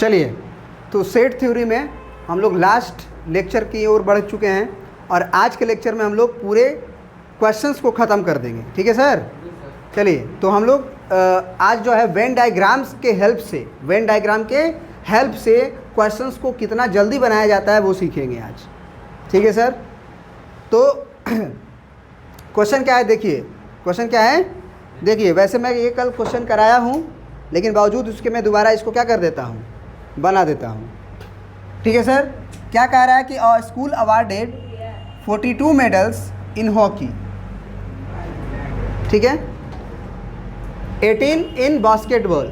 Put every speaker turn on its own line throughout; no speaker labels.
चलिए, तो set theory में हम लोग लास्ट लेक्चर की ओर बढ़ चुके हैं और आज के लेक्चर में हम लोग पूरे क्वेश्चंस को ख़त्म कर देंगे। ठीक है सर? चलिए, तो हम लोग आज जो है वेन डायग्राम्स के हेल्प से, वेन डायग्राम के हेल्प से क्वेश्चंस को कितना जल्दी बनाया जाता है वो सीखेंगे आज। ठीक है सर? तो क्वेश्चन क्या है देखिए, क्वेश्चन क्या है देखिए। वैसे मैं ये कल क्वेश्चन कराया हूँ, लेकिन बावजूद उसके मैं दोबारा इसको क्या कर देता हूँ, बना देता हूँ। ठीक है सर? क्या कह रहा है कि school awarded 42 medals in hockey, ठीक है, 18 इन बास्केटबॉल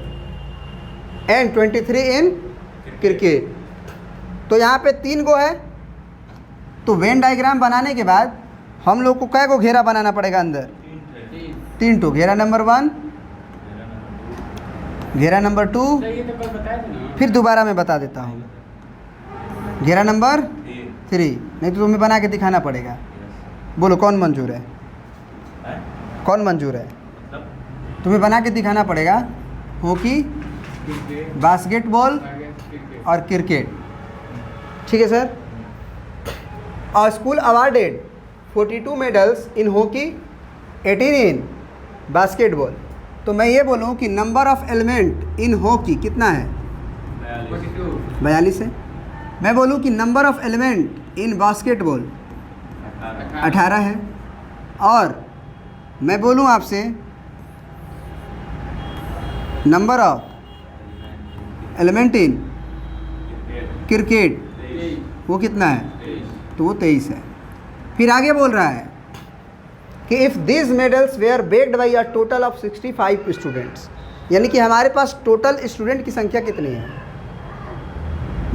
एंड 23 इन क्रिकेट। तो यहाँ पे 3 गो है। तो वेन डायग्राम बनाने के बाद हम लोग को कै गो घेरा बनाना पड़ेगा अंदर? 3 तो घेरा नंबर 1, घेरा नंबर 2, फिर दोबारा मैं बता देता हूँ, घेरा नंबर 3। नहीं तो तुम्हें बना के दिखाना पड़ेगा। बोलो कौन मंजूर है? कौन मंजूर है? तुम्हें बना के दिखाना पड़ेगा हॉकी, बास्केटबॉल और क्रिकेट। ठीक है सर? और school awarded 42 medals in hockey, 18 in basketball. तो मैं ये बोलूँ कि number of element in hockey कितना है? 42 है। मैं बोलूँ कि number of element in basketball 18 है। और मैं बोलूँ आपसे number of element in cricket वो कितना है? तो वो 23 है। फिर आगे बोल रहा है कि if this medals were backed by a total of 65 students, यानी कि हमारे पास टोटल स्टूडेंट की संख्या कितनी है?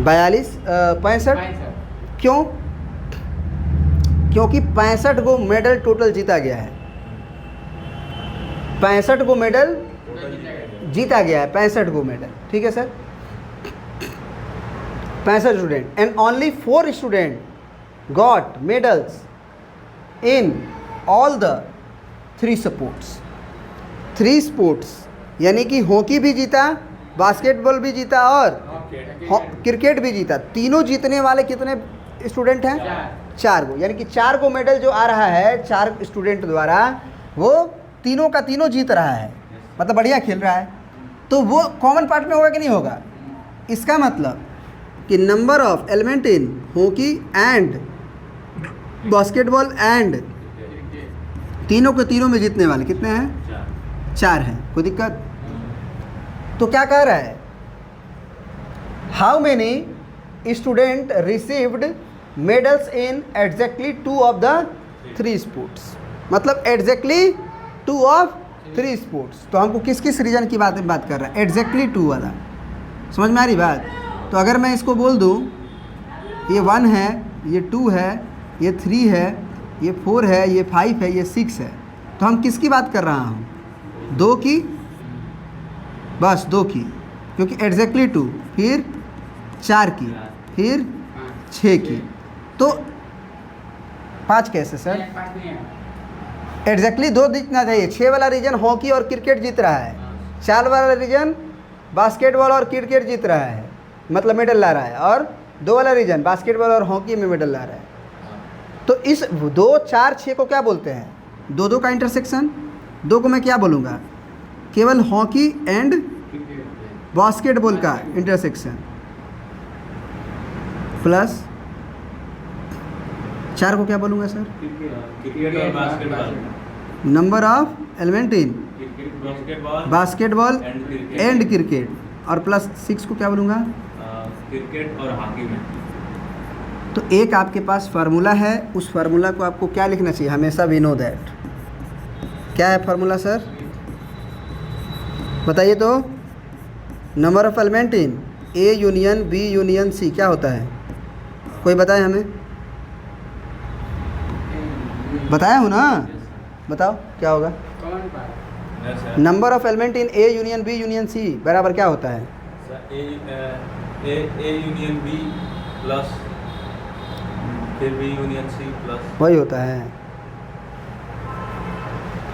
65। क्यों? क्योंकि 65 गो मेडल टोटल जीता गया है। 65 गो मेडल जीता गया है, 65 गो मेडल। ठीक है sir? 65 student and only 4 student got medals in all the 3 sports. 3 sports यानी कि हॉकी भी जीता, बास्केटबॉल भी जीता और क्रिकेट भी जीता। तीनों जीतने वाले कितने स्टूडेंट हैं? 4 गो। यानी कि 4 गो मेडल जो आ रहा है 4 स्टूडेंट द्वारा, वो तीनों का तीनों जीत रहा है, मतलब बढ़िया खेल रहा है। तो वो कॉमन पार्ट में होगा कि नहीं होगा? इसका मतलब कि number of element in hockey and basketball and तीनों के तीनों में जीतने वाले कितने हैं? 4 हैं। कोई दिक्कत? तो क्या कह रहा है? How many student received medals in exactly 2 of the 3 sports, मतलब एग्जैक्टली 2 ऑफ 3 स्पोर्ट्स। तो हमको किस किस रीजन की बात कर रहा है? एग्जैक्टली 2 वाला। समझ में आ रही बात? तो अगर मैं इसको बोल दूँ ये 1 है, ये 2 है, ये 3 है, ये 4 है, ये 5 है, ये 6 है, तो हम किसकी बात कर रहा हूँ? 2 की, बस 2 की, क्योंकि एग्जैक्टली 2, फिर 4 की, फिर 6 की। तो 5 कैसे सर? एग्जैक्टली 2 जीतना चाहिए। 6 वाला रीजन हॉकी और क्रिकेट जीत रहा है, 4 वाला रीजन बास्केटबॉल और क्रिकेट जीत रहा है, मतलब मेडल ला रहा है, और 2 वाला रीजन बास्केटबॉल और हॉकी में मेडल ला रहा है। तो इस 2, 4, 6 को क्या बोलते हैं? 2 का इंटरसेक्शन। 2 को मैं क्या बोलूँगा? केवल हॉकी एंड बास्केटबॉल का इंटरसेक्शन, प्लस 4 को क्या बोलूँगा sir? Number of element in basketball and cricket, और प्लस 6 को क्या बोलूँगा?
क्रिकेट और हॉकी में।
तो एक आपके पास फार्मूला है, उस फार्मूला को आपको क्या लिखना चाहिए हमेशा? We know that. क्या है फार्मूला सर? बताइए तो। Number of element in A union B union C क्या होता है? कोई बताए हमें? बताया हूँ ना? बताओ क्या होगा? Number of element in A union B union C बराबर क्या होता है?
ए यूनियन बी प्लस फिर बी यूनियन सी प्लस,
वही होता है।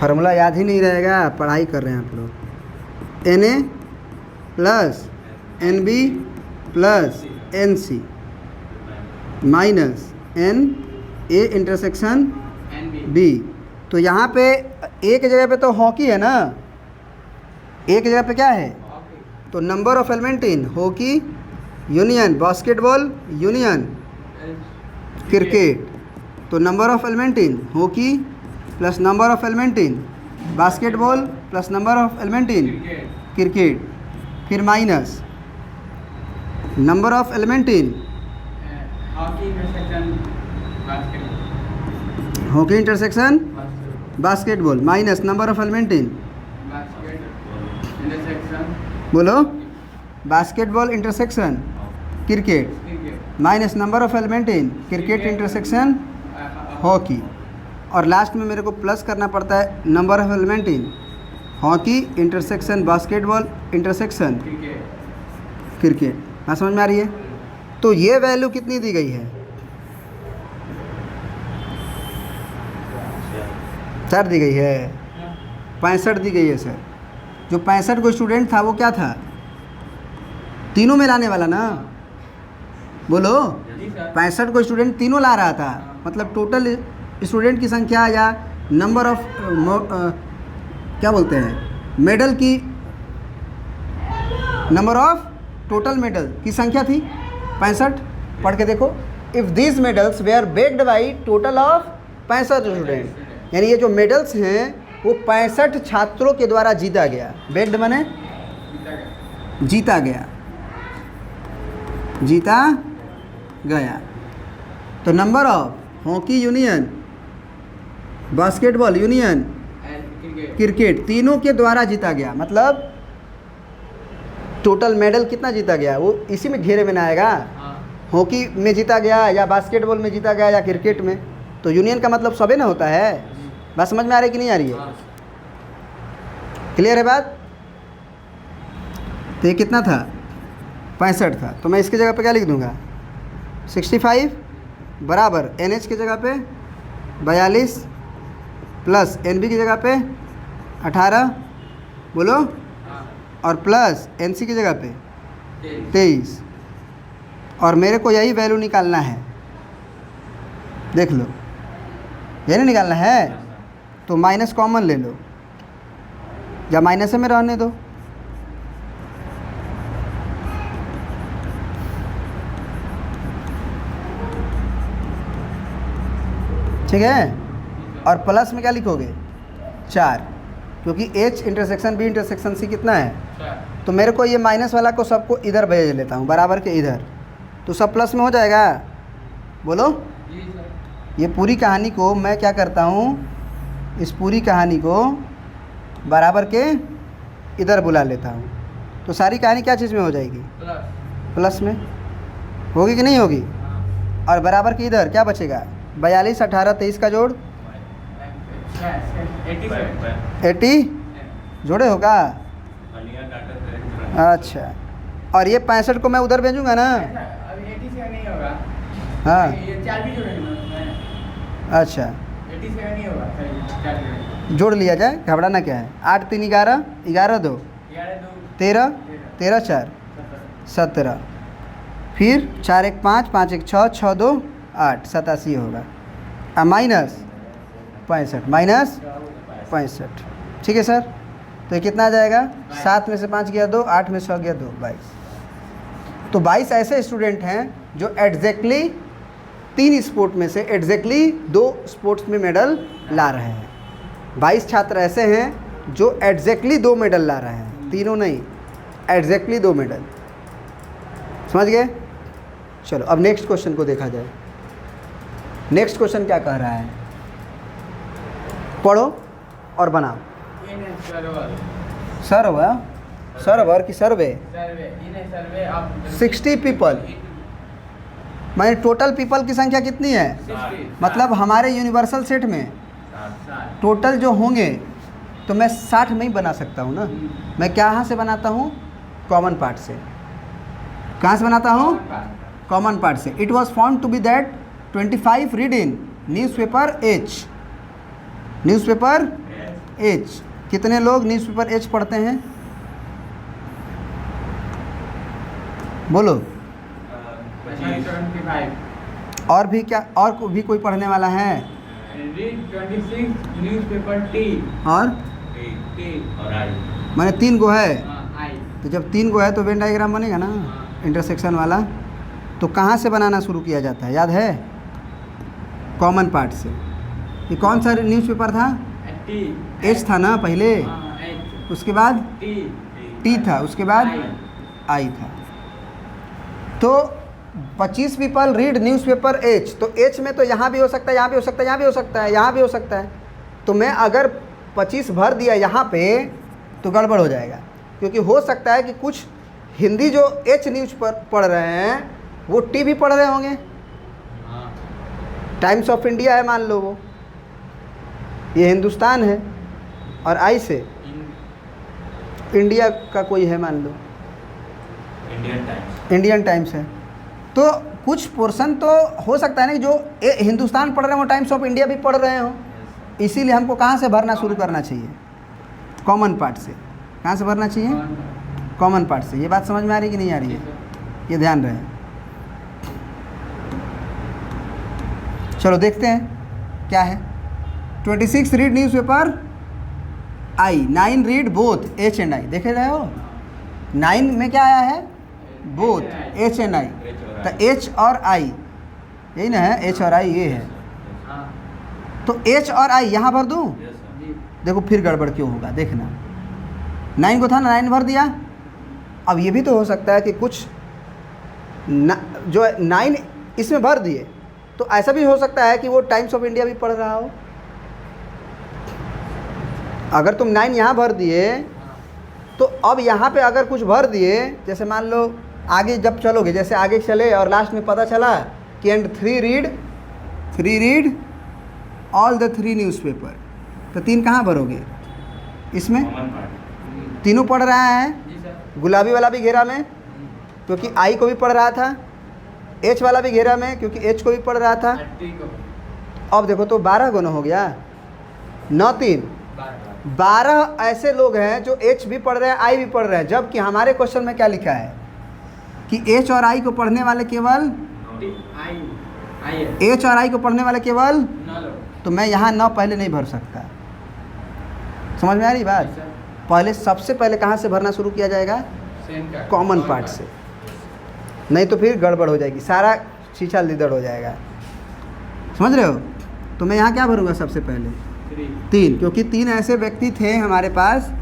फार्मूला याद ही नहीं रहेगा, पढ़ाई कर रहे हैं आप लोग। N A plus n B plus n C minus n A intersection B. तो यहाँ पे ए की जगह पे तो हॉकी है ना, ए की जगह पे क्या है, तो number of element in hockey union basketball union cricket. तो number of element in hockey plus number of element in basketball plus number of element in cricket, फिर minus number of element in hockey intersection basketball minus number of element in बोलो basketball intersection cricket minus number of element in cricket intersection hockey. और last में मेरे को plus करना पड़ता है number of element in hockey intersection basketball intersection cricket. हाँ समझ में आ रही है। तो ये वैल्यू कितनी दी गई है, 4 दी गई है, 65 दी गई है सर। जो 65 को स्टूडेंट था वो क्या था, तीनों में लाने वाला ना, बोलो 65 को स्टूडेंट तीनों ला रहा था, मतलब टोटल स्टूडेंट की संख्या या नंबर ऑफ क्या बोलते हैं मेडल की, नंबर ऑफ टोटल मेडल की संख्या थी 65। पढ़ के देखो, if these medals they are backed by total of 65 student, यानी ये जो मेडल्स हैं वो 65 छात्रों के द्वारा जीता गया। बेक्ड माने जीता गया, जीता गया। तो number of hockey union basketball union cricket तीनों के द्वारा जीता गया, मतलब टोटल मेडल कितना जीता गया वो इसी में घेरे में ना आएगा। हॉकी में जीता गया या बास्केटबॉल में जीता गया या क्रिकेट में, तो यूनियन का मतलब सबे ना होता है। बात समझ में आ रही कि नहीं आ रही है, क्लियर है बात। तो ये कितना था 65 था, तो मैं इसकी जगह पे क्या लिख दूंगा 65 बराबर NH की जगह पे 42 प्लस NB की जगह पे 18 बोलो, और प्लस NC की जगह पे 23। और मेरे को यही वैल्यू निकालना है, देख लो ये नहीं निकालना है तो माइनस कॉमन ले लो या माइनस में रहने दो। ठीक है, और प्लस में क्या लिखोगे 4, क्योंकि H intersection B intersection C कितना है, तो मेरे को ये माइनस वाला को सबको इधर भेज लेता हूँ बराबर के इधर, तो सब प्लस में हो जाएगा। बोलो ये पूरी कहानी को मैं क्या करता हूँ, इस पूरी कहानी को बराबर के इधर बुला लेता हूँ, तो सारी कहानी क्या चीज़ में हो जाएगी, प्लस में होगी कि नहीं होगी। और बराबर के इधर क्या बचेगा 42 18 23 का जोड़ 80 जोड़े होगा। अच्छा, और ये 65 को मैं उधर भेजूंगा ना, हाँ अच्छा जोड़ लिया जाए, घबराना क्या है। 8 3 11 11 2 13 13 4 17, फिर 4 1 5 5 1 6 6 2 8 87 होगा, माइनस 65 माइनस 65। ठीक है सर, तो ये कितना आ जाएगा 7 में से 5 गया 2, 8 में 6 गया 2, 22। तो 22 ऐसे स्टूडेंट हैं जो एग्जैक्टली 3 स्पोर्ट में से एग्जैक्टली 2 स्पोर्ट्स में मेडल ला रहे हैं। 22 छात्र ऐसे हैं जो एग्जैक्टली 2 मेडल ला रहे हैं, तीनों नहीं, एग्जैक्टली 2 मेडल। समझ गए। चलो अब नेक्स्ट क्वेश्चन को देखा जाए। नेक्स्ट क्वेश्चन क्या कह रहा है, पढ़ो और बनाओ। सर्वर की सर्वे 60 पीपल, माने टोटल पीपल की संख्या कितनी है, मतलब हमारे यूनिवर्सल सेट में टोटल जो होंगे, तो मैं 60 में ही बना सकता हूँ ना। मैं कहाँ से बनाता हूँ, कॉमन पार्ट से। कहाँ से बनाता हूँ, कॉमन पार्ट से। It was found to be that 25 read in newspaper H. Newspaper H, कितने लोग न्यूज़पेपर एच पढ़ते हैं, बोलो।
25
और भी क्या, और भी कोई पढ़ने वाला है?
Read 26 newspaper T.
और
T.
और आई
मैंने 3 गो है,
I.
तो जब 3 गो है तो वेन डायग्राम बनेगा ना, इंटरसेक्शन वाला। तो कहाँ से बनाना शुरू किया जाता है, याद है? कॉमन पार्ट से। ये कौन सा न्यूज़पेपर था?
T.
एच था ना पहले,
H.
उसके बाद
T.
टी था, उसके बाद
I.
आई था। तो 25 पीपल रीड न्यूज़पेपर एच, तो एच में तो यहाँ भी हो सकता है, यहाँ भी हो सकता है, यहाँ भी हो सकता है, यहाँ भी हो सकता है। तो मैं अगर 25 भर दिया यहाँ पे तो गड़बड़ हो जाएगा, क्योंकि हो सकता है कि कुछ हिंदी जो एच न्यूज़ पर पढ़ रहे हैं वो टी भी पढ़ रहे होंगे।
हाँ.
टाइम्स ऑफ इंडिया है मान लो, वो ये हिंदुस्तान है, और आई से
In.
इंडिया का कोई है मान लो,
इंडियन टाइम्स।
इंडियन टाइम्स है। तो कुछ पोर्शन तो हो सकता है ना कि जो हिंदुस्तान पढ़ रहे हो टाइम्स ऑफ इंडिया भी पढ़ रहे हो, इसीलिए हमको कहाँ से भरना शुरू करना चाहिए? कॉमन पार्ट से। कहाँ से भरना चाहिए? कॉमन पार्ट से। ये बात समझ में आ रही कि नहीं आ रही है? ये ध्यान रहे। चलो देखते हैं क्या है। 26 read newspaper I, 9 read both H and I. देखे रहे हो 9 में क्या आया है? Both H and I. तो एच और आई यही ना है, एच और आई ये है।
हाँ.
तो एच और आई यहाँ भर दूँ?
Yes sir.
जी.
देखो फिर गड़बड़ क्यों होगा, देखना। 9 को था ना, 9 भर दिया। अब ये भी तो हो सकता है कि कुछ जो 9 इसमें भर दिए, तो ऐसा भी हो सकता है कि वो टाइम्स ऑफ इंडिया भी पढ़ रहा हो। अगर तुम 9 यहाँ भर दिए तो अब यहाँ पे अगर कुछ भर दिए, जैसे मान लो आगे जब चलोगे, जैसे आगे चले और लास्ट में पता चला कि and 3 read all the 3 newspaper, तो 3 कहाँ भरोगे? इसमें
कॉमन पार्ट।
तीनों पढ़ रहा है।
जी सर.
गुलाबी वाला भी घेरा में क्योंकि आई को भी पढ़ रहा था, एच वाला भी घेरा में क्योंकि एच को भी पढ़ रहा था।
T को.
अब देखो तो 12 गुना हो गया, 9 3 12 ऐसे लोग हैं जो एच भी पढ़ रहे हैं, आई भी पढ़ रहे हैं, जबकि हमारे क्वेश्चन में क्या लिखा है कि एच और आई को पढ़ने वाले केवल,
T. I. I है.
एच और आई को पढ़ने वाले केवल,
ना लो.
तो मैं यहाँ 9 पहले नहीं भर सकता। समझ में आ रही बात?
जी सर.
पहले सबसे पहले कहाँ से भरना शुरू किया जाएगा?
Same का.
कॉमन पार्ट से, नहीं तो फिर गड़बड़ हो जाएगी, सारा शीशा लीदड़ हो जाएगा। समझ रहे हो? तो मैं यहाँ क्या भरूँगा सबसे पहले? 3, क्योंकि 3 ऐसे व्यक्ति थे हमारे पास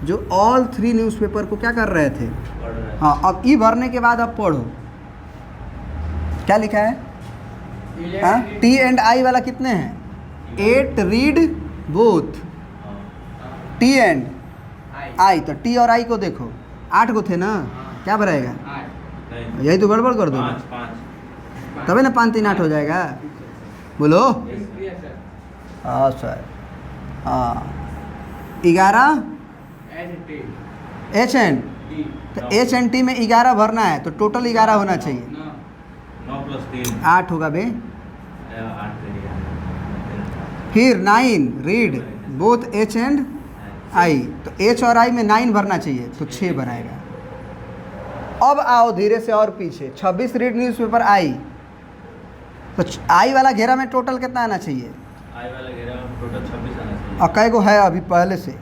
जो ऑल 3 न्यूज़पेपर को क्या कर रहे थे?
पढ़ रहे हैं।
हाँ, अब ई भरने के बाद अब पढ़ो क्या लिखा है। हाँ, टी एंड आई वाला कितने हैं? 8 रीड बोथ
हाँ।
T and
I.
आई, तो टी और आई को देखो 8 को थे ना, क्या भराएगा?
I.
नहीं,
यही तो गड़बड़ कर दो,
5
तभी ना 5 3 8 हो जाएगा। बोलो।
Yes sir.
हाँ सर। हाँ 11
H. T.
H and,
T.
तो एच एंड टी में 11 भरना है, तो टोटल 11 होना चाहिए।
No.
9 + 3
8 होगा बे।
8
फिर 9 read both H and I, तो एच और आई में 9 भरना चाहिए, तो 6 भराएगा। अब आओ धीरे से और पीछे, 26 रीड न्यूज़पेपर आई, तो आई वाला घेरा में टोटल कितना आना चाहिए?
आई वाला घेरा टोटल 26 आना चाहिए।
और कै को है अभी पहले से?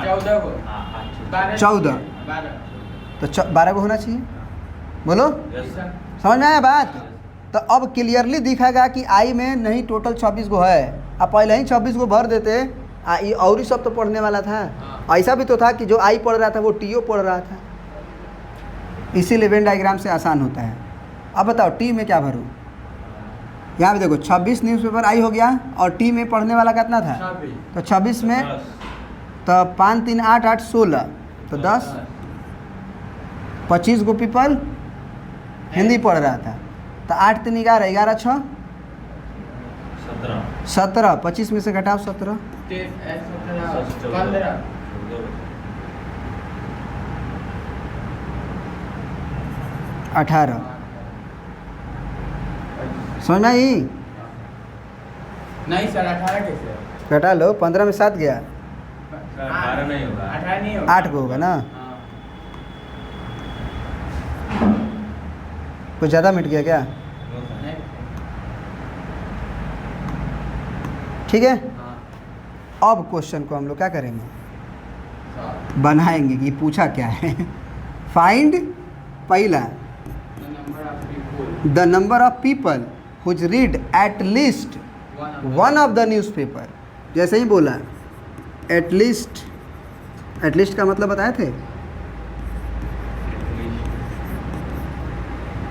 14 को.
14,
12.
तो 12 को होना चाहिए। बोलो,
यस सर।
समझ में आया बात? तो अब क्लियरली दिखेगा कि आई में नहीं टोटल 26 को है। अब पहले ही 26 को भर देते, ये और ही सब तो पढ़ने वाला था। ऐसा भी तो था कि जो आई पढ़ रहा था वो टीओ पढ़ रहा था, इसीलिए वेन डायग्राम से आसान होता है। अब बताओ टी में क्या भरूँ? यहाँ पे देखो 26 न्यूज़पेपर आई हो गया, और टी में पढ़ने वाला कितना था?
26.
तो 26 में
10
तो 5 3 8 8 16, तो 10 25 गो पीपल हिंदी पढ़ रहा था, तो 8 3 11 11 6
17
17, 25 में से घटाओ 17,
15.
18। समझ में आई?
नहीं सर 18 कैसे?
घटा लो, 15 में 7 गया,
12 नहीं होगा।
18 नहीं होगा.
8 को होगा ना।
हाँ.
कुछ ज़्यादा मिट गया क्या?
No sir.
नहीं
ठीक है,
हाँ
अब क्वेश्चन को हम लोग क्या करेंगे,
सर
बनाएंगे कि पूछा क्या है। फाइंड पहला
the number of people
the number of people whose read at least one of the newspaper. जैसे ही बोला एटलीस्ट, एटलीस्ट का मतलब बताए थे,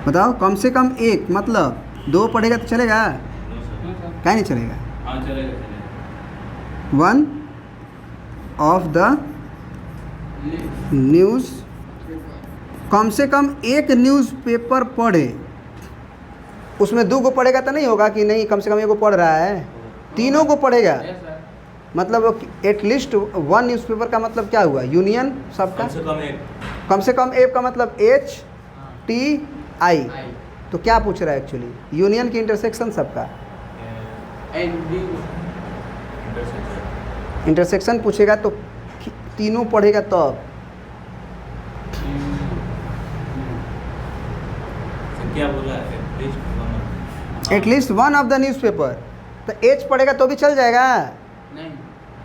बताओ। कम से कम एक, मतलब दो पढ़ेगा तो चलेगा?
No sir.
no sir
क्या नहीं चलेगा?
हाँ चलेगा चलेगा।
One of the
list
news,
paper
कम से कम एक न्यूज़पेपर पढ़े। उसमें दो को पढ़ेगा तो नहीं होगा कि नहीं, कम से कम एक को पढ़ रहा है, तीनों को पढ़ेगा।
yes sir
मतलब एटलीस्ट वन न्यूज़पेपर का मतलब क्या हुआ? यूनियन सबका।
कम से कम एक।
कम से कम एक का मतलब एच
हाँ
टी आई।
I
तो क्या पूछ रहा है एक्चुअली? यूनियन की इंटरसेक्शन सबका।
and D
intersection.
इंटरसेक्शन पूछेगा तो तीनों पढ़ेगा तब।
सर क्या बोला है?
At least one of the newspaper, तो एच पढ़ेगा तो भी चल जाएगा?
नहीं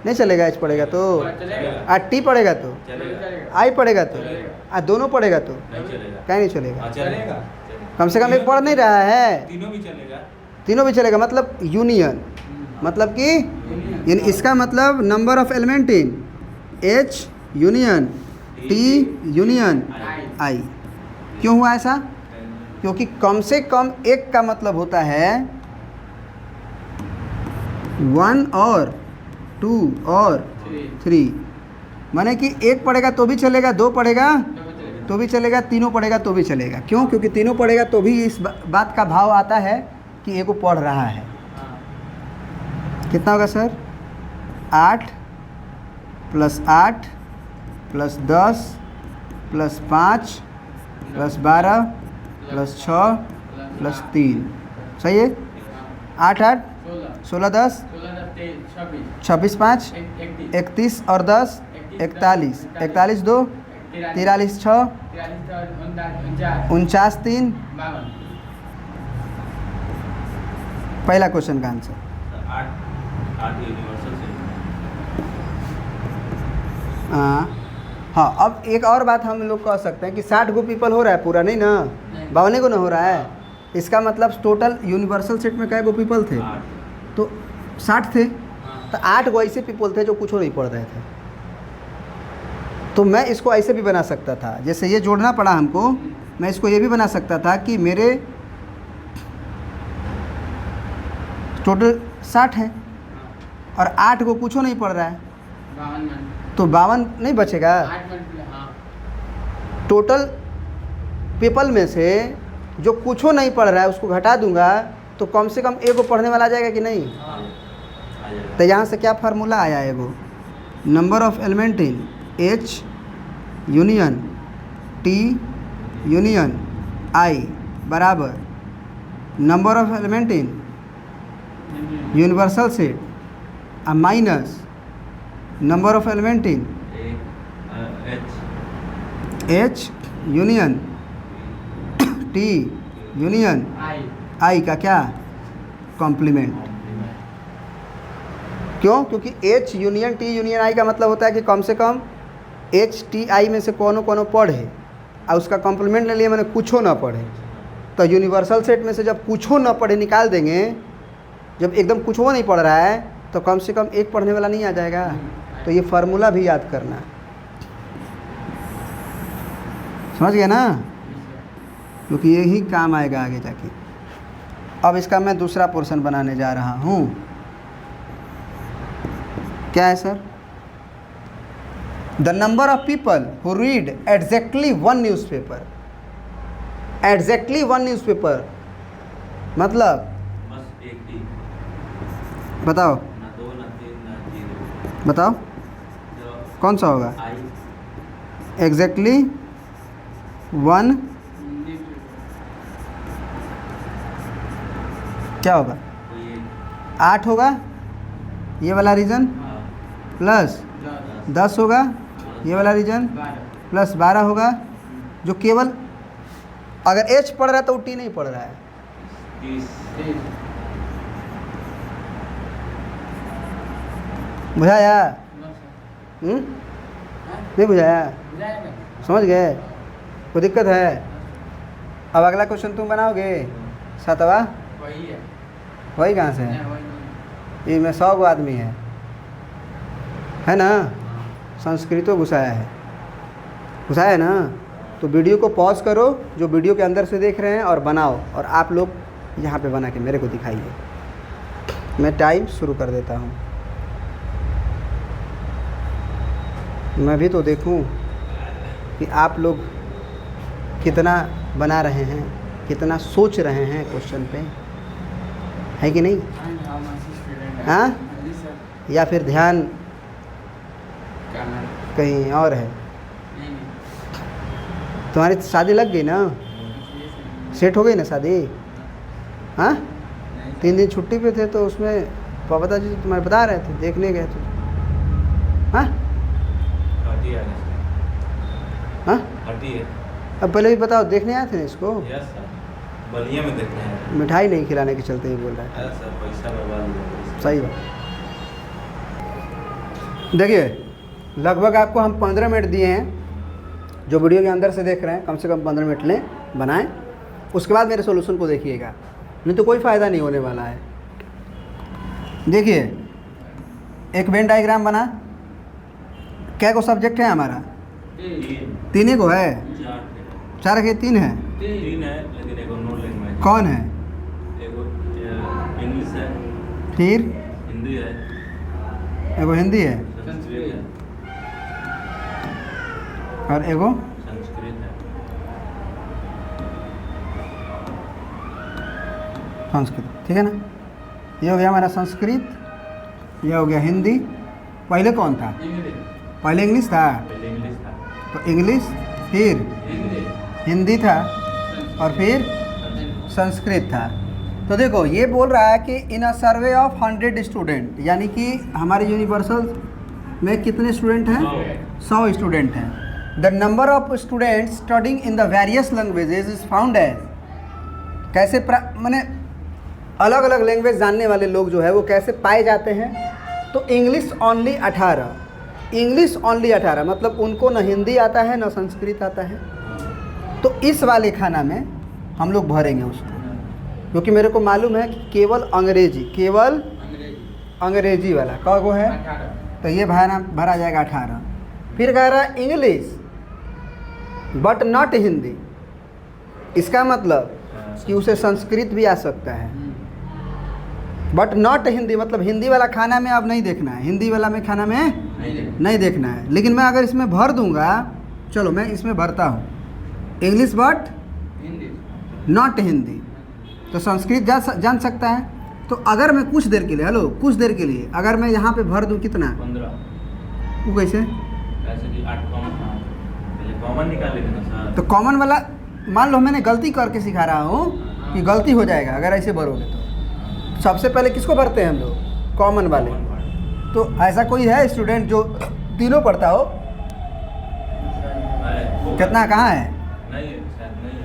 नहीं चलेगा, एच पढ़ेगा तो।
और चलेगा
आ टी पढ़ेगा तो,
चलेगा।
आई पढ़ेगा तो,
चलेगा।
आ दोनों पढ़ेगा तो
नहीं चलेगा।
क्या नहीं चलेगा?
हाँ
चलेगा।
चलेगा।
कम से कम एक पढ़ नहीं रहा है,
तीनों भी चलेगा।
तीनों भी चलेगा। मतलब यूनियन, मतलब कि यानी इसका मतलब number of element in H union T union I. क्यों हुआ ऐसा? क्योंकि कम से कम एक का मतलब होता है वन और टू और थ्री। माने कि एक पढ़ेगा तो भी चलेगा, दो पढ़ेगा तो भी चलेगा, तीनों पढ़ेगा तो भी चलेगा। क्यों? क्योंकि तीनों पढ़ेगा तो भी इस बात का भाव आता है कि एक को पढ़ रहा है। कितना होगा सर? 8 + 8 + 10 + 5 + 12 + 6 + 3। सही है? 8 8 16 10 26 5 31 और 10 41 41 2 43 6 49 3। पहला क्वेश्चन का आंसर।
सर 8 यूनिवर्सल से।
हाँ, अब एक और बात हम लोग कह सकते हैं कि 60 गो पीपल हो रहा है पूरा, नहीं ना, 52 को ना हो रहा है। इसका मतलब टोटल यूनिवर्सल सेट में कै गो पीपल थे?
8।
तो 60 थे, तो 8 गो ऐसे पीपल थे जो कुछ नहीं पढ़ रहे थे। तो मैं इसको ऐसे भी बना सकता था, जैसे ये जोड़ना पड़ा हमको, मैं इसको ये भी बना सकता था कि मेरे टोटल 60 है और 8 को कुछ नहीं पढ़ रहा है, तो 52 नहीं बचेगा। टोटल पीपल में से जो कुछ नहीं पढ़ रहा है उसको घटा दूंगा तो कम से कम एक को पढ़ने वाला आ जाएगा कि नहीं?
आ जाएगा।
तो यहाँ से क्या फार्मूला आया? एगो number of element in H union T union I बराबर number of element in universal set minus number of element in H union T union I का क्या? कॉम्प्लीमेंट। क्यों? क्योंकि H union T union I का मतलब होता है कि कम से कम एच टी आई में से कोनो कोनो पढ़े और उसका कॉम्प्लीमेंट ले लिए मैंने कुछो ना पढ़े। तो यूनिवर्सल सेट में से जब कुछो ना पढ़े निकाल देंगे, जब एकदम कुछ वो नहीं पढ़ रहा है तो कम से कम एक पढ़ने वाला नहीं आ जाएगा। तो ये फार्मूला भी याद करना, समझ गए ना? क्योंकि यही काम आएगा आगे जाके। अब इसका मैं दूसरा पोर्शन बनाने जा रहा हूँ। क्या है sir? The number of people who read exactly one newspaper. Exactly one newspaper मतलब
बस एक ही।
बताओ,
ना 2 ना 3 ना 0।
बताओ
जो
कौन सा होगा?
आई
एग्जैक्टली वन क्या होगा?
कोई एक।
8 होगा ये वाला रीजन, प्लस 10 होगा ये वाला रीजन, प्लस 12 होगा जो केवल अगर एच पढ़ रहा है तो टी नहीं पढ़ रहा है।
30
30
बुझाया?
नो सर
नहीं बुझाया?
जाएगा
समझ गए? कोई दिक्कत है? अब अगला क्वेश्चन तुम बनाओगे 7वां।
वही है
वही कहाँ से
नहीं,
है?
वही नहीं
इसमें 100 गो आदमी है ना? संस्कृतो घुसाया है, घुसाया है ना? तो वीडियो को पॉज करो, जो वीडियो के अंदर से देख रहे हैं, और बनाओ, और आप लोग यहाँ पे बना के मेरे को दिखाइए। मैं टाइम शुरू कर देता हूँ, मैं भी तो देखूँ कि आप लोग कितना बना रहे हैं, कितना सोच रहे हैं क्वेश्चन पे, है कि नहीं?
And how much student है?
हाँ?
जी सर
या फिर ध्यान
क्या नाम?
कहीं और है?
नहीं नहीं
तुम्हारी शादी लग गई ना?
जी सर
सेट हो गई ना शादी? हाँ?
नहीं
3 दिन छुट्टी पे थे तो उसमें पापा जी तुम्हारे बता रहे थे, देखने गए थे। हाँ?
हटी है
हाँ?
हटी है।
अब पहले भी बताओ, देखने आए थे ना इसको?
यस सर, बलिया में देखते हैं।
मिठाई नहीं खिलाने के चलते ही बोल रहा है।
अरे सर पैसा बर्बाद हो गया।
सही बात। देखिए, लगभग आपको हम 15 मिनट दिए हैं, जो वीडियो के अंदर से देख रहे हैं कम से कम 15 मिनट लें, बनाएं, उसके बाद मेरे सॉल्यूशन को देखिएगा, नहीं तो कोई फ़ायदा नहीं होने वाला है। देखिए, एक वेन डायग्राम बना, क्या को सब्जेक्ट है हमारा? 3 ही को है, 4 के 3 है।
3 है, लेकिन एगो नो लैंग्वेज।
कौन है?
एगो इंग्लिश है,
फिर
हिंदी है,
एगो हिंदी है,
संस्कृत है,
और एगो
संस्कृत है,
संस्कृत। ठीक है ना? ये हो गया हमारा संस्कृत, ये हो गया हिंदी। पहले कौन था?
इंग्लिश
पहले इंग्लिश था,
पहले इंग्लिश था,
तो इंग्लिश, फिर
हिंदी
हिंदी था, और फिर संस्कृत था। तो देखो, ये बोल रहा है कि इन अ सर्वे ऑफ 100 स्टूडेंट, यानी कि हमारे यूनिवर्सल में कितने स्टूडेंट हैं? 100 स्टूडेंट हैं। The number of students studying in the various languages is found as, कैसे माने अलग अलग लैंग्वेज जानने वाले लोग जो है वो कैसे पाए जाते हैं? तो इंग्लिश ओनली 18, इंग्लिश ओनली 18, मतलब उनको न हिंदी आता है न संस्कृत आता है। तो इस वाले खाना में हम लोग भरेंगे उसको, क्योंकि मेरे को मालूम है कि केवल अंग्रेजी, केवल
अंग्रेजी
अंग्रेजी वाला कौन है?
18
तो ये भरा जाएगा 18। फिर कह रहा है इंग्लिश बट नॉट हिंदी, इसका मतलब कि उसे संस्कृत भी आ सकता है, बट नॉट हिंदी, मतलब हिंदी वाला खाना में अब नहीं देखना है, हिंदी वाला में खाना में नहीं देखना है। लेकिन मैं अगर इसमें भर दूंगा, चलो मैं इसमें भरता हूँ English but
Hindi
not Hindi, तो संस्कृत जान सकता है। तो अगर मैं कुछ देर के लिए, हेलो, कुछ देर के लिए अगर मैं यहाँ पे भर दूँ कितना?
15।
वो कैसे?
ऐसे कि 8 कॉमन था, पहले कॉमन निकालेंगे ना सर।
तो कॉमन वाला मान लो मैंने गलती करके सिखा रहा हूँ कि गलती हो जाएगा अगर ऐसे भरोगे तो। सबसे पहले किसको भरते हैं हम लोग? कॉमन वाले।
Common part.
तो ऐसा कोई है स्टूडेंट जो तीनों पढ़ता हो? कितना, कहाँ है?
नहीं है, शायद नहीं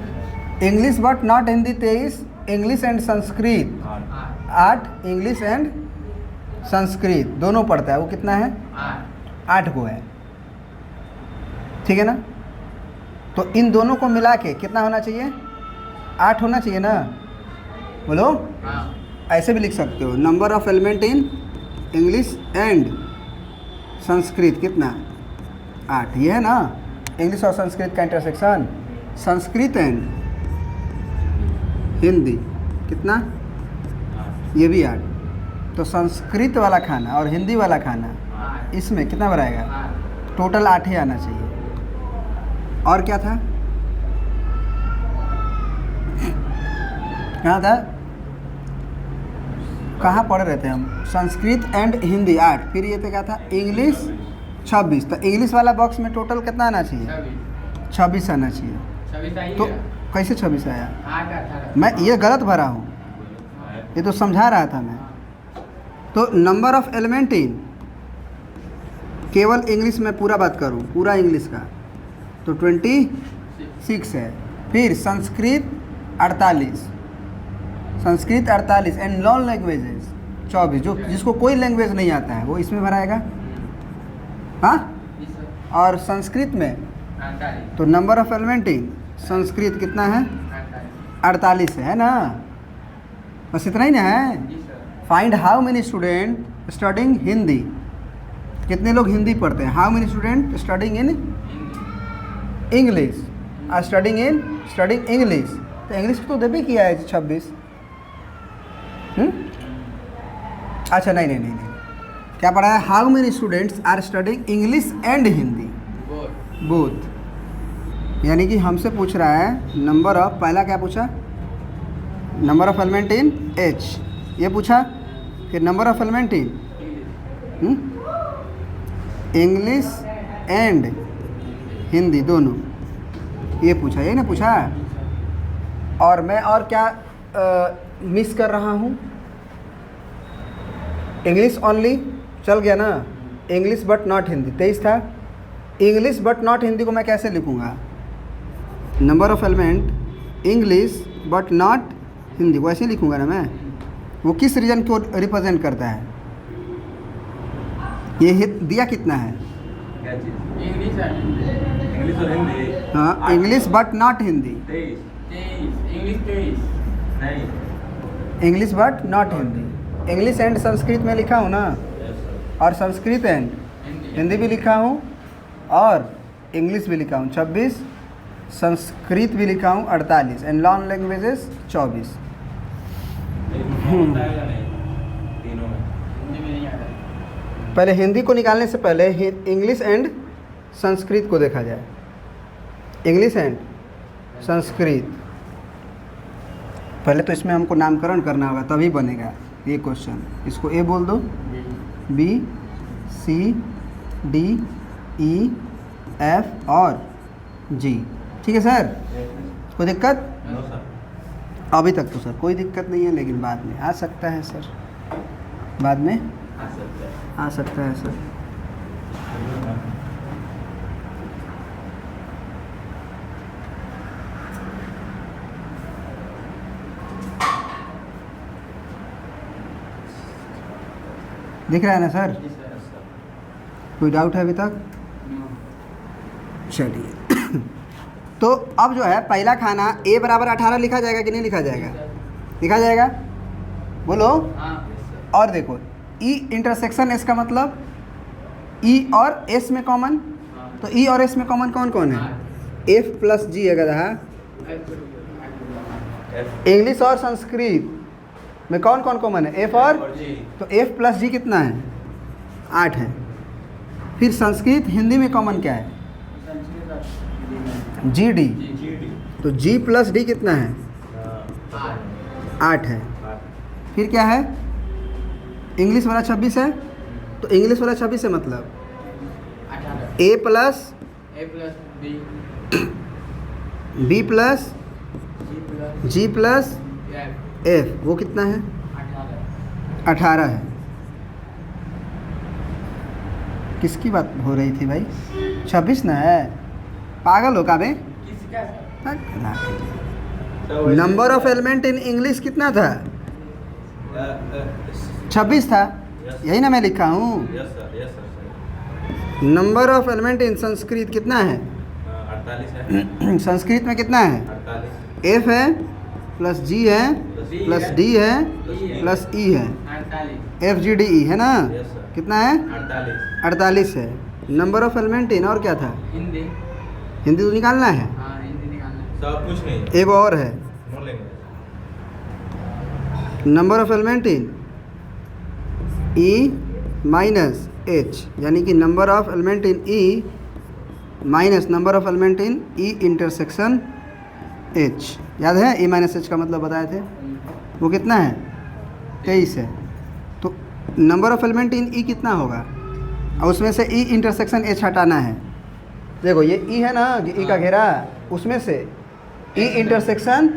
है।
English but not Hindi 23, English and Sanskrit 8, English and Sanskrit दोनों पढ़ता है, वो कितना है? 8 को है। ठीक है ना? तो इन दोनों को मिला के कितना होना चाहिए? 8 होना चाहिए ना? बोलो। ऐसे भी लिख सकते हो, number of element in English and Sanskrit कितना? 8। ये है ना इंग्लिश और संस्कृत का इंटरसेक्शन। संस्कृत एंड हिंदी कितना? ये भी 8। तो संस्कृत वाला खाना और हिंदी वाला खाना इसमें कितना बनाएगा? टोटल 8 ही आना चाहिए। और क्या था? कहाँ था? कहाँ पढ़ रहे थे हम? संस्कृत एंड हिंदी 8, फिर ये तो क्या था? इंग्लिश 26। तो इंग्लिश वाला बॉक्स में टोटल कितना आना चाहिए? 26 आना चाहिए। तो कैसे 26 आया? मैं ये गलत भरा हूँ, ये तो समझा रहा था मैं। तो नंबर ऑफ एलिमेंट इन, केवल इंग्लिश में पूरा बात करूँ, पूरा इंग्लिश का, तो 26 है। फिर Sanskrit 48, Sanskrit 48 and non languages 24, जो जिसको कोई लैंग्वेज नहीं आता है वो इसमें भराएगा। हाँ,
जी सर।
और संस्कृत में
48।
तो नंबर ऑफ एलिमेंट इन संस्कृत कितना है?
48।
48 है ना, बस इतना ही ना है।
जी sir.
Find how many student studying Hindi, कितने लोग हिंदी पढ़ते हैं? How many student studying in
Hindi.
English, studying English, तो इंग्लिश तो देवे किया है 26। अच्छा नहीं, क्या पढ़ा है? How many students are studying English and Hindi
both.
Both, यानी कि हमसे पूछ रहा है नंबर ऑफ, पहला क्या पूछा? Number of element in H, ये पूछा। फिर number of element in
English.
English and Hindi दोनों, ये पूछा, यही ना पूछा। और मैं और क्या मिस कर रहा हूँ? इंग्लिश ओनली चल गया ना, इंग्लिश बट नॉट हिंदी 23 था। इंग्लिश बट नॉट हिंदी को मैं कैसे लिखूँगा? Number of element English but not Hindi को ऐसे लिखूँगा ना मैं। वो किस रीजन को रिप्रेजेंट करता है? ये दिया कितना है?
क्या चीज़?
इंग्लिश और
इंग्लिश और हिंदी।
हाँ, English but not Hindi,
23
English 23।
नहीं।
English but not Hindi. English and Sanskrit में लिखा हूँ ना,
यस सर।
और संस्कृत एंड हिंदी भी लिखा हूँ, और इंग्लिश भी लिखा हूँ 26, संस्कृत भी लिखा हूँ 48 एंड नॉन लैंग्वेजेस 24।
होता है या नहीं तीनों में?
हिंदी में नहीं आता।
पहले हिंदी को निकालने से पहले इंग्लिश एंड संस्कृत को देखा जाए। इंग्लिश एंड संस्कृत, पहले तो इसमें हमको नामकरण करना होगा तभी बनेगा ये क्वेश्चन। इसको ए बोल दो, B C D E F और जी, ठीक है सर? कोई दिक्कत?
No sir.
अभी तक तो सर कोई दिक्कत नहीं है, लेकिन बाद में आ सकता है सर, बाद में
आ सकता है।
आ सकता है सर। दिख रहा है ना सर?
जी सर।
कोई डाउट है अभी तक?
नो।
चलिए तो अब जो है पहला खाना a बराबर 18 लिखा जाएगा कि नहीं लिखा जाएगा? लिखा जाएगा, बोलो।
हाँ।
और देखो ई इंटरसेक्शन एस का मतलब ई और एस में कॉमन, तो ई और एस में कॉमन कौन कौन है? एफ प्लस जी है गधा। इंग्लिश और संस्कृत में कौन कौन कॉमन है? एफ और,
जी।
तो एफ प्लस जी कितना है? 8 है। फिर संस्कृत हिंदी में कॉमन क्या है? जी डी,
जी।
तो जी प्लस डी कितना है? 8 है। फिर क्या है? इंग्लिश वाला 26 है, तो इंग्लिश वाला 26 है मतलब
18।
ए प्लस
ए प्लस बी,
बी प्लस
जी प्लस
जी प्लस
एफ,
एफ, वो कितना है?
18।
18 है। किसकी बात हो रही थी भाई? 26 ना है, पागल हो का बे?
किसका sir?
Number of element in English कितना था? 26 था, यही ना मैं लिखा हूँ।
Yes sir, yes sir.
Number of element इन संस्कृत कितना है?
48 है।
संस्कृत में कितना है?
48
एफ है प्लस जी है प्लस डी है प्लस ई है,
48।
एफ जी डी ई है ना?
Yes sir.
कितना है?
48
48 है। नंबर ऑफ एलिमेंट इन और क्या था?
हिंदी।
हिंदी तो निकालना है,
हाँ, हिंदी निकालना है।
सब कुछ नहीं।
एक और है।
No language.
Number of element in E minus H, यानी कि number of element in E minus number of element in E intersection H. याद है? ई माइनस एच का मतलब बताए थे, वो कितना है? 23 है। तो नंबर ऑफ एलिमेंट इन ई कितना होगा? और उसमें से ई इंटरसेक्शन एच हटाना है। देखो ये ई है ना, ई का घेरा, उसमें से ई इंटरसेक्शन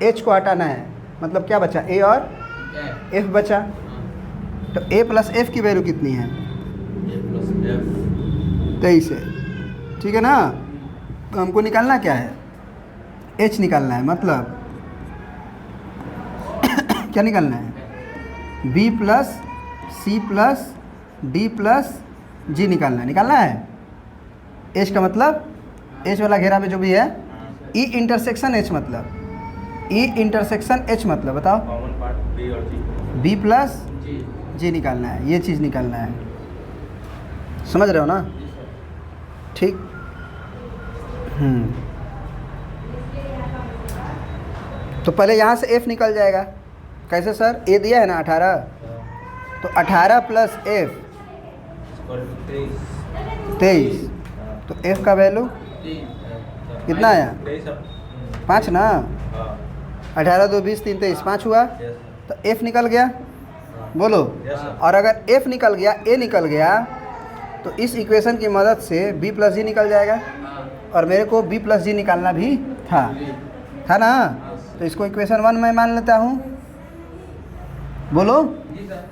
एच को हटाना है, मतलब क्या बचा? ए और
एफ।
एफ बचा। तो ए प्लस एफ की वैल्यू कितनी है?
ए प्लस एफ
23 है, ठीक है ना? तो हमको निकालना क्या है? एच निकालना है, मतलब क्या निकालना है? B plus c plus d plus g निकालना है। एच का मतलब, एच वाला घेरा में जो भी है, ई इंटरसेक्शन एच मतलब, ई इंटरसेक्शन एच मतलब बताओ।
कॉमन पार्ट बी और जी।
बी प्लस
जी
जी निकालना है, ये चीज़ निकालना है। समझ रहे हो ना?
जी सर।
ठीक। तो पहले यहाँ से f निकल जाएगा। कैसे सर? ए दिया है ना 18, तो 18 प्लस f 23, तो f का वैल्यू
3
कितना आया? 5 ना।
हाँ
18 2 20 3 23, 5 हुआ,
यस
तो f निकल गया। बोलो।
Yes sir.
और अगर f निकल गया, a निकल गया, तो इस इक्वेशन की मदद से b प्लस जी निकल जाएगा।
हाँ
और मेरे को b प्लस जी निकालना भी था ना? तो इसको इक्वेशन 1 मैं मान लेता हूँ। बोलो।
जी सर।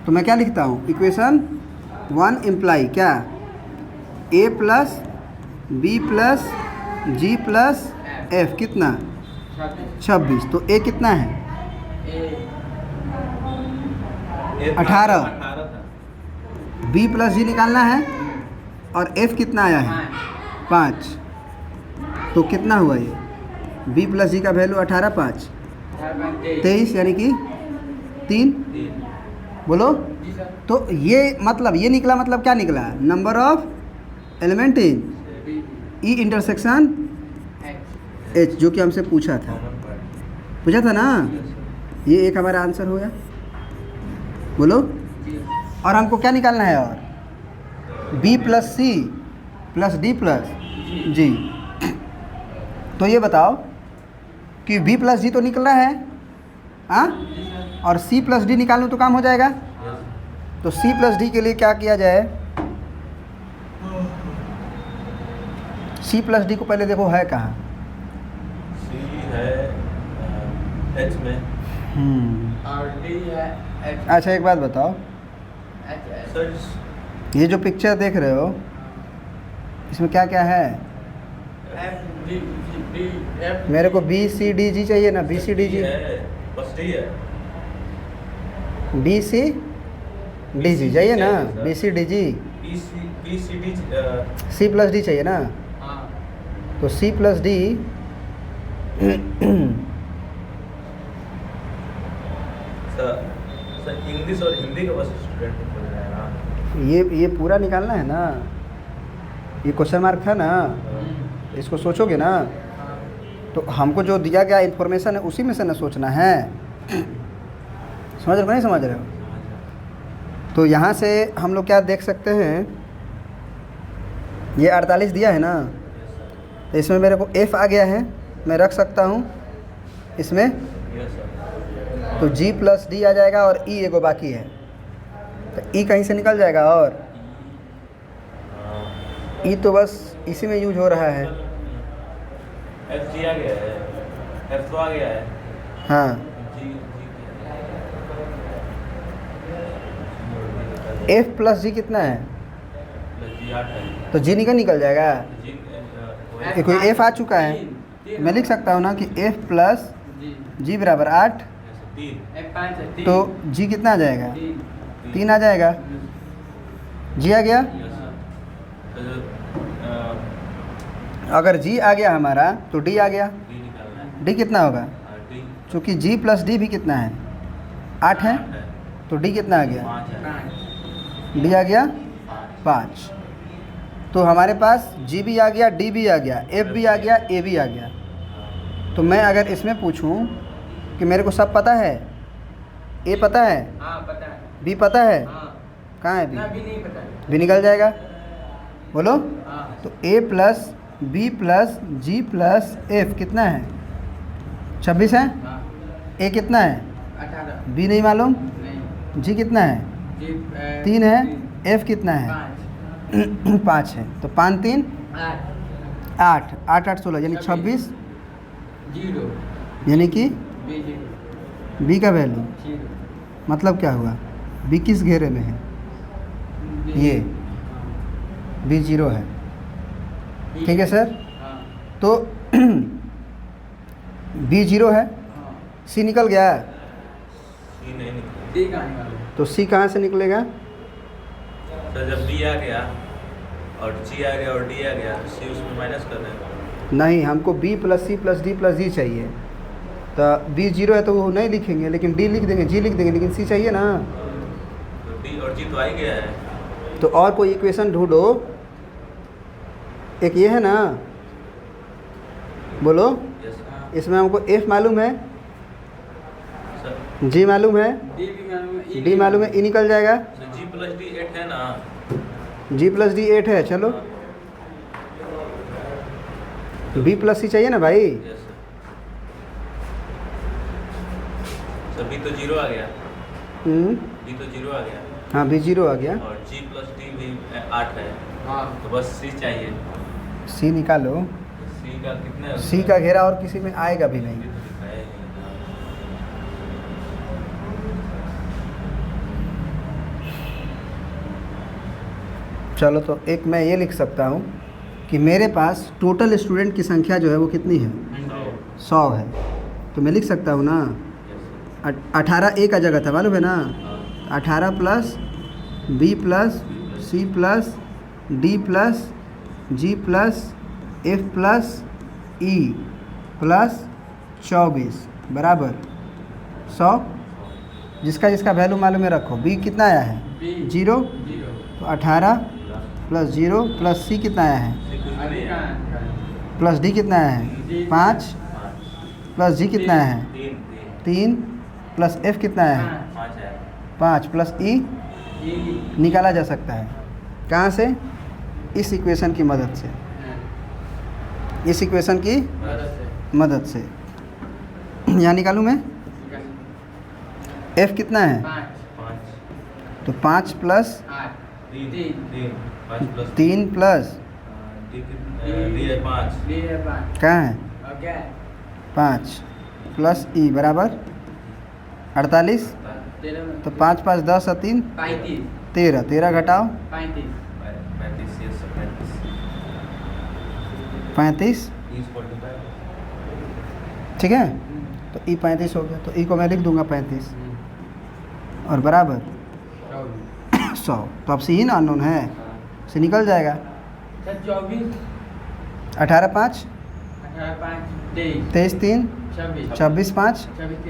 तो मैं क्या लिखता हूँ? इक्वेशन 1 इम्प्लाई क्या? a plus B plus ji plus F कितना? 26। तो a कितना है? 18। b प्लस जी निकालना है, और f कितना आया है? 5। तो कितना हुआ ये? b प्लस जी का वैल्यू 18 5 23, यानी कि 3। बोलो।
जी सर।
तो ये मतलब, ये निकला, मतलब क्या निकला? Number of element in E intersection H, जो कि हमसे पूछा था ना? ये एक हमारा आंसर हो गया। बोलो। और हमको क्या निकालना है? और b plus c plus d plus g. तो ये बताओ कि b प्लस जी तो निकल रहा है, हाँ? और c प्लस डी निकालूँ तो काम हो जाएगा। तो c प्लस डी के लिए क्या किया जाए? c प्लस डी को पहले देखो है कहाँ?
सी है एच में।
और डी है एच।
अच्छा एक बात बताओ,
सर
ये जो पिक्चर देख रहे हो, इसमें क्या क्या है?
F D D F.
मेरे को बी सी डी जी चाहिए ना? बी सी डी जी,
है बस डी है।
बी सी डी जी चाहिए ना? B C D G,
B C D
C plus D चाहिए ना?
हाँ
तो C plus D
sir English और हिंदी का बस स्टूडेंट बोल रहा है ना।
ये पूरा निकालना है ना? ये क्वेश्चन मार्क था ना? इसको सोचोगे ना? तो हमको जो दिया गया इन्फॉर्मेशन है उसी में से ना सोचना है। समझ रहे हो नहीं समझ रहे हो? तो यहाँ से हम लोग क्या देख सकते हैं, ये 48 दिया है ना, तो इसमें मेरे को f आ गया है, मैं रख सकता हूँ इसमें।
Yes sir.
तो g प्लस डी आ जाएगा, और e एगो बाकी है, तो e कहीं से निकल जाएगा। और e तो बस इसी में यूज हो रहा है।
एफ जी आ गया है, एफ तो आ गया है।
हाँ,
जी
f प्लस जी कितना है?
जी 8 है।
तो g निकल जाएगा।
जी
ये कोई f आ चुका है, मैं लिख सकता हूँ ना कि f प्लस
जी
जी बराबर 8।
3
एफ 5 है 3।
तो g कितना आ जाएगा?
3।
3 आ जाएगा। g आ गया।
Yes sir.
अगर g आ गया हमारा, तो d आ गया।
डी निकालना है।
d कितना होगा?
डी
चूँकि g प्लस d भी कितना है? 8 है, तो d कितना आ गया?
5 है।
5।
d आ गया 5। तो हमारे पास g भी आ गया, d भी आ गया, f भी आ गया, a भी आ गया। तो मैं अगर इसमें पूछूं कि मेरे को सब पता है, a पता है,
हाँ पता है।
b पता है,
हाँ
कहाँ है
ना
b?
भी नहीं पता है।
b निकल जाएगा। बोलो।
हाँ
तो a plus b plus g plus f कितना है? 26 है।
हाँ
a कितना है?
18
b नहीं मालूम।
नहीं
g कितना है?
जी
3 है। f कितना है?
5
5 है। तो 5 3
8
8 8 8 16, यानी 26,
0
यानी कि
बी 0
b का वैल्यू
0
मतलब क्या हुआ? b किस घेरे में है? ये b 0 है। ठीक है सर।
हाँ
तो बी जीरो है,
हाँ
सी निकल गया,
सी नहीं निकला।
डी कहाँ निकालो?
तो सी कहाँ से निकलेगा?
सर जब बी आ गया और सी आ गया और डी आ गया, सी उसमें माइनस कर देगा।
नहीं, हमको b plus c plus d plus g चाहिए। तो बी जीरो है तो वो नहीं लिखेंगे, लेकिन डी लिख देंगे, जी लिख देंगे, लेकिन सी चाहिए ना।
तो डी और जी तो आ ही गया है।
तो और कोई इक्वेशन ढूंढो। एक ये है ना, बोलो।
यस
हाँ,
इसमें हमको एफ मालूम है,
सर।
जी मालूम है,
डी भी मालूम है, ई
डी
भी
मालूम है, ई निकल जाएगा।
सर जी प्लस डी 8 है ना।
जी प्लस डी 8 है, चलो। बी प्लस सी चाहिए ना भाई।
Yes sir. बी तो जीरो आ गया, बी तो जीरो आ गया
हाँ, बी जीरो आ गया।
और जी प्लस डी भी 8 है,
हाँ
तो बस सी चाहिए।
सी निकालो।
तो सी का कितना है?
सी का घेरा और किसी में आएगा भी नहीं।
ये तो दिखाया ही नहीं।
चलो, तो एक मैं ये लिख सकता हूँ कि मेरे पास टोटल स्टूडेंट की संख्या जो है वो कितनी है? 100 है। तो मैं लिख सकता हूँ ना, 18 ए का जगह था, मालूम है ना। 18 plus B plus c plus d plus जी plus f plus e plus 24 बराबर 100। जिसका जिसका वैल्यू मालूम है रखो। बी कितना आया है?
B
zero.
जीरो,
तो 18 प्लस जीरो प्लस सी कितना आया है?
सी कुछ
आगे
नहीं
कहाँ
है।
निकालो?
प्लस डी कितना आया है?
डी
5 प्लस जी कितना आया है? 3 प्लस एफ कितना आया है?
5 है।
5 प्लस ई
ई
निकाला जा सकता है। कहाँ से? इस इक्वेशन की मदद से। इस इक्वेशन की मदद से यहाँ निकालूँ मैं। एफ कितना है?
5
तो 5 प्लस
8
3 5 प्लस
3 प्लस
डी है 5।
डी है 5
कहाँ है?
और क्या है?
5 प्लस ई बराबर 48।
13 में
तो 5 5 10 और 3
35
13, 13 घटाओ
35
35 ये सब
35,
30 45।
ठीक है। तो ई 35 हो गया, तो ई को मैं लिख दूंगा 35 और बराबर 100। तो अब सी ही ना अननोन है, से निकल जाएगा।
24
18 5
18 5 23
23 3
26
26 5
26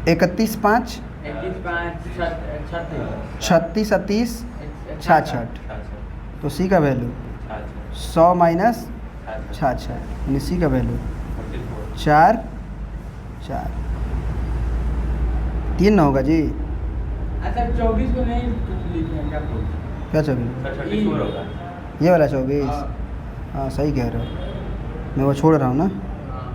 31 5
31 5 36
36 38 66। तो सी का वैल्यू 100 माइनस 66, यानी सी का वैल्यू 4 4 3 ना होगा जी।
अच्छा 24 को नहीं लिखना क्या बोल?
क्या 24?
34 होगा।
ये वाला 24?
हाँ।
हाँ सही कह रहे हो, मैं वो छोड़ रहा हूँ ना,
हाँ।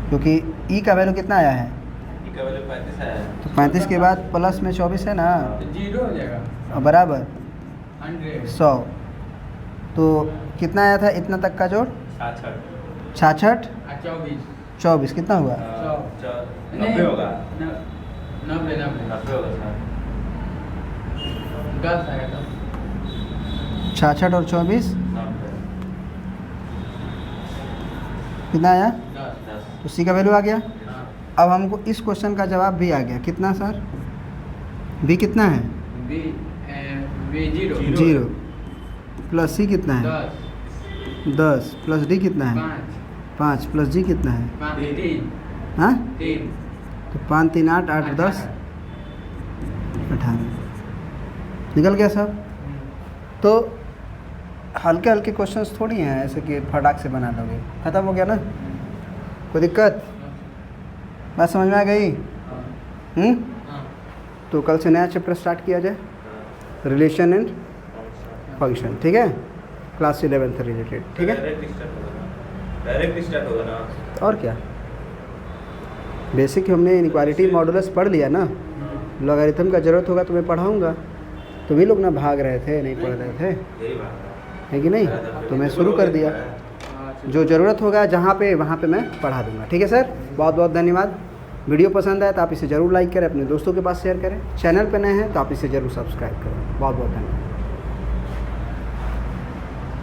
क्योंकि ई का वैल्यू कितना आया है?
ई का वैल्यू 35 है।
तो 35 के बाद प्लस में 24 है ना,
तो जीरो हो जाएगा
और बराबर
100
100। तो कितना आया था इतना तक का जोड़? 66
और 24
24 कितना हुआ?
90 होगा।
90
90 होगा सर।
10 आएगा तब
66 और 24
90
कितना आया?
10
तो सी का वैल्यू आ गया।
हाँ
अब हमको इस क्वेश्चन का जवाब भी आ गया। कितना सर? बी कितना है?
बी जीरो
जीरो प्लस सी कितना है?
10
10 प्लस डी कितना है?
5
5 प्लस जी कितना है?
5 3
हाँ,
3
तो 5 3 8 8 10 18 निकल गया सब। तो हल्के हल्के क्वेश्चंस थोड़ी हैं ऐसे कि फटाक से बना लोगे। ख़त्म हो गया ना, कोई दिक्कत? बात समझ में आ गई?
हाँ
तो कल से नया चैप्टर स्टार्ट किया जाए, रिलेशन एंड फंक्शन, ठीक है, क्लास 11 से रिलेटेड, ठीक है।
डायरेक्ट स्टार्ट होगा ना।
और क्या, बेसिक हमने इनक्वालिटी मॉडुलस पढ़ लिया ना, लॉगरिथम का ज़रूरत होगा तो मैं पढ़ाऊँगा। तुम ही लोग ना भाग रहे थे, नहीं पढ़ रहे थे,
यही बात
है कि नहीं? तो मैं शुरू कर दिया, जो ज़रूरत होगा जहाँ पे वहाँ पे मैं पढ़ा दूँगा, ठीक है सर। बहुत बहुत धन्यवाद। वीडियो पसंद आए तो आप इसे ज़रूर लाइक करें, अपने दोस्तों के पास शेयर करें। चैनल पे नए हैं तो आप इसे ज़रूर सब्सक्राइब करें। बहुत बहुत धन्यवाद।